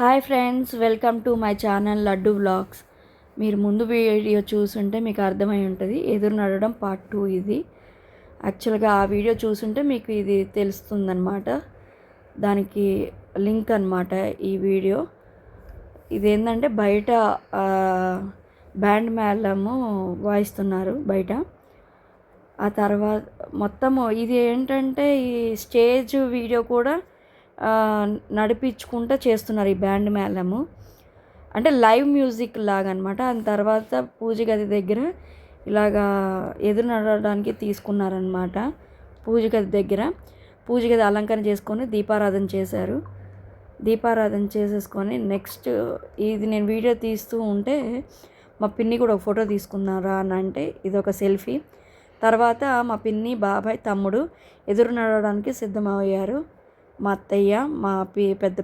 Hi friends, welcome to my channel laddu vlogs. మీరు ముందు video చూసుంటే మీకు అర్థమై ఉంటుంది. ఎదురు నడవడం పార్ట్ 2 ఇది. యాక్చువల్గా ఆ వీడియో చూసుంటే మీకు ఇది తెలుస్తుందన్నమాట. దానికి లింక్ అన్నమాట ఈ వీడియో. ఇదేంటంటే బయట బ్యాండ్ మేళము వాయిస్తున్నారు బయట. ఆ తర్వాత మొత్తము ఇది ఏంటంటే ఈ స్టేజ్ వీడియో కూడా నడిపించుకుంటూ చేస్తున్నారు ఈ బ్యాండ్ మేళము. అంటే లైవ్ మ్యూజిక్ లాగా అనమాట. దాని తర్వాత పూజ గది దగ్గర ఇలాగా ఎదురు నడవడానికి తీసుకున్నారనమాట. పూజ గది దగ్గర పూజ గది అలంకరణ చేసుకొని దీపారాధన చేశారు. దీపారాధన చేసేసుకొని నెక్స్ట్ ఇది నేను వీడియో తీస్తూ ఉంటే మా పిన్ని కూడా ఒక ఫోటో తీసుకున్నారా అని అంటే ఇది ఒక సెల్ఫీ. తర్వాత మా పిన్ని, బాబాయ్, తమ్ముడు ఎదురు నడవడానికి సిద్ధమయ్యారు. మా అత్తయ్య, మా పెద్ద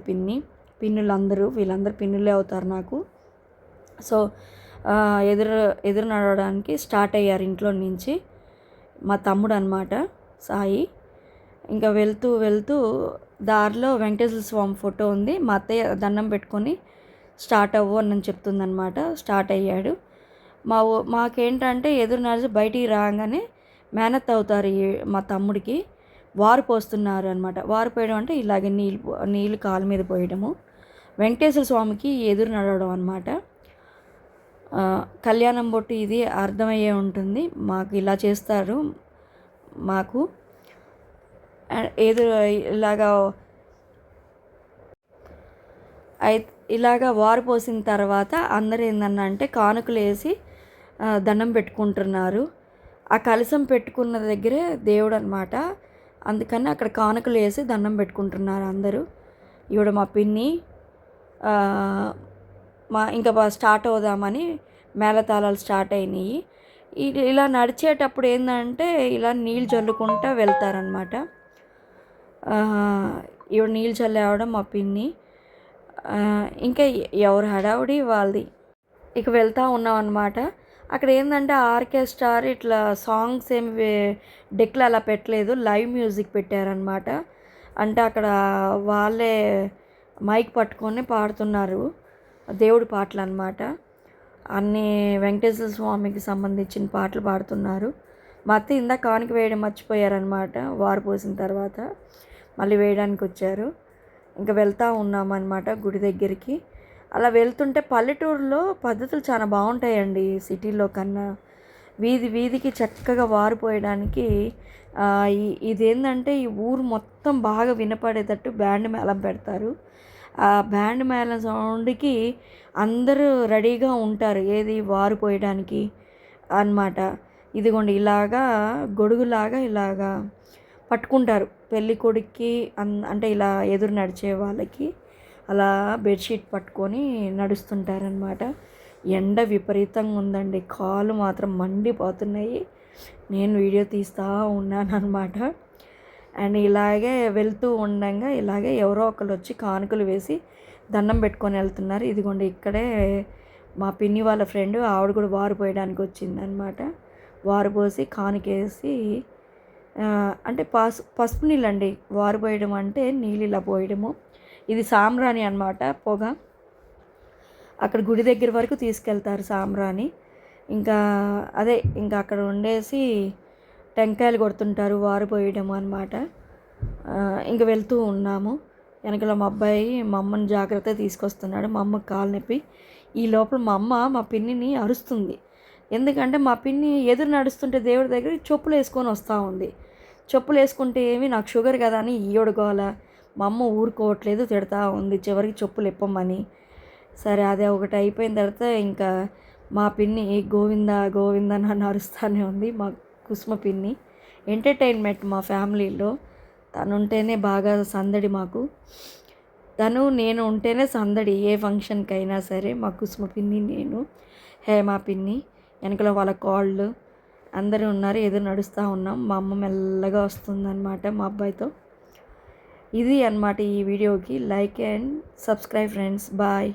పిన్నులందరూ వీళ్ళందరూ పిన్నులే అవుతారు నాకు. సో ఎదురు నడవడానికి స్టార్ట్ అయ్యారు ఇంట్లో నుంచి. మా తమ్ముడు అనమాట సాయి. ఇంకా వెళ్తూ వెళ్తూ దారిలో వెంకటేశ్వర స్వామి ఫోటో ఉంది. మా అత్తయ్య దండం పెట్టుకొని స్టార్ట్ అవ్వు అని చెప్తుందనమాట. స్టార్ట్ అయ్యాడు. మాకేంటంటే ఎదురు నడిచి బయటికి రాగానే మేనత్ అవుతారు మా తమ్ముడికి. వారు పోస్తున్నారు అనమాట. వారు పోయడం అంటే ఇలాగే నీళ్ళు కాలు మీద పోయడము. వెంకటేశ్వర స్వామికి ఎదురు నడవడం అనమాట. కళ్యాణం బొట్టు ఇది అర్థమయ్యే ఉంటుంది. మాకు ఇలా చేస్తారు. మాకు ఎదురు ఇలాగా వారు పోసిన తర్వాత అందరూ ఏందన్నంటే కానుకలు వేసి దండం పెట్టుకుంటున్నారు. ఆ కలశం పెట్టుకున్న దగ్గరే దేవుడు అనమాట. అందుకని అక్కడ కానుకలు వేసి దండం పెట్టుకుంటున్నారు అందరూ. ఈవిడ మా పిన్ని ఇంకా స్టార్ట్ అవుదామని మేళతాళాలు స్టార్ట్ అయినాయి. ఇలా నడిచేటప్పుడు ఏంటంటే ఇలా నీళ్ళు చల్లుకుంటూ వెళ్తారనమాట. ఈవిడ నీళ్ళు చల్లేవడం మా పిన్ని. ఇంకా ఎవరు హడావుడి వాళ్ళది. ఇక వెళ్తూ ఉన్నాం అనమాట. అక్కడ ఏంటంటే ఆర్కెస్ట్రా ఇట్లా సాంగ్స్ ఏమి డెక్లు అలా పెట్టలేదు, లైవ్ మ్యూజిక్ పెట్టారనమాట. అంటే అక్కడ వాళ్ళే మైక్ పట్టుకొని పాడుతున్నారు దేవుడి పాటలు అనమాట. అన్నీ వెంకటేశ్వర స్వామికి సంబంధించిన పాటలు పాడుతున్నారు. మా అత్త ఇందాక కానుక వేయడం మర్చిపోయారనమాట. వారు పోసిన తర్వాత మళ్ళీ వేయడానికి వచ్చారు. ఇంకా వెళ్తూ ఉన్నామన్నమాట గుడి దగ్గరికి. అలా వెళ్తుంటే పల్లెటూరులో పద్ధతులు చాలా బాగుంటాయండి సిటీలో కన్నా. వీధికి చక్కగా వారిపోయడానికి ఇదేంటంటే ఈ ఊరు మొత్తం బాగా వినపడేటట్టు బ్యాండ్ మేళం పెడతారు. ఆ బ్యాండ్ మేళం సౌండ్కి అందరూ రెడీగా ఉంటారు ఏది వారిపోయడానికి అన్నమాట. ఇదిగోండి ఇలాగా గొడుగులాగా ఇలాగా పట్టుకుంటారు పెళ్ళి కొడుక్కి. అంటే ఇలా ఎదురు నడిచే వాళ్ళకి అలా బెడ్షీట్ పట్టుకొని నడుస్తుంటారనమాట. ఎండ విపరీతంగా ఉందండి. కాళ్ళు మాత్రం మండిపోతున్నాయి. నేను వీడియో తీస్తూ ఉన్నాను అనమాట. అండ్ ఇలాగే వెళ్తూ ఉండగా ఇలాగే ఎవరో ఒకరు వచ్చి కానుకలు వేసి దండం పెట్టుకొని వెళ్తున్నారు. ఇదిగోండి ఇక్కడే మా పిన్ని వాళ్ళ ఫ్రెండ్ ఆవిడ కూడా వారు పోయడానికి వచ్చిందనమాట. వారు పోసి కానుకేసి అంటే పసుపు నీళ్ళండి. వారు పోయడం అంటే నీళ్ళు ఇలా పోయడము. ఇది సాంబ్రాణి అనమాట, పొగ. అక్కడ గుడి దగ్గర వరకు తీసుకెళ్తారు సాంబ్రాణి. ఇంకా అక్కడ ఉండేసి టెంకాయలు కొడుతుంటారు వారు పోయడం అనమాట. ఇంక వెళ్తూ ఉన్నాము. వెనకాల మా అబ్బాయి మా అమ్మని జాగ్రత్తగా తీసుకొస్తున్నాడు. మా అమ్మకి కాలు నొప్పి. ఈ లోపల మా అమ్మ మా పిన్నిని అరుస్తుంది. ఎందుకంటే మా పిన్ని ఎదురు నడుస్తుంటే దేవుడి దగ్గర చెప్పులు వేసుకొని వస్తూ ఉంది. చెప్పులు వేసుకుంటే ఏమి నాకు షుగర్ కదా అని ఈయొడుకోవాల. మా అమ్మ ఊరుకోవట్లేదు, తిడతా ఉంది చివరికి చెప్పులు ఇప్పమని. సరే అదే ఒకటి అయిపోయిన తర్వాత ఇంకా మా పిన్ని గోవింద నన్ను అరుస్తూనే ఉంది. మా కుసుమ పిన్ని ఎంటర్టైన్మెంట్ మా ఫ్యామిలీలో. తను ఉంటేనే బాగా సందడి మాకు. నేను ఉంటేనే సందడి ఏ ఫంక్షన్కి అయినా సరే. మా కుసుమ పిన్ని, నేను, హేమా పిన్ని, వెనకలో వాళ్ళ కాళ్ళు అందరూ ఉన్నారు. ఎదురు నడుస్తూ ఉన్నాం. మా అమ్మ మెల్లగా వస్తుందన్నమాట మా అబ్బాయితో. ఇది అన్నమాట ఈ వీడియోకి. Like and subscribe friends. Bye.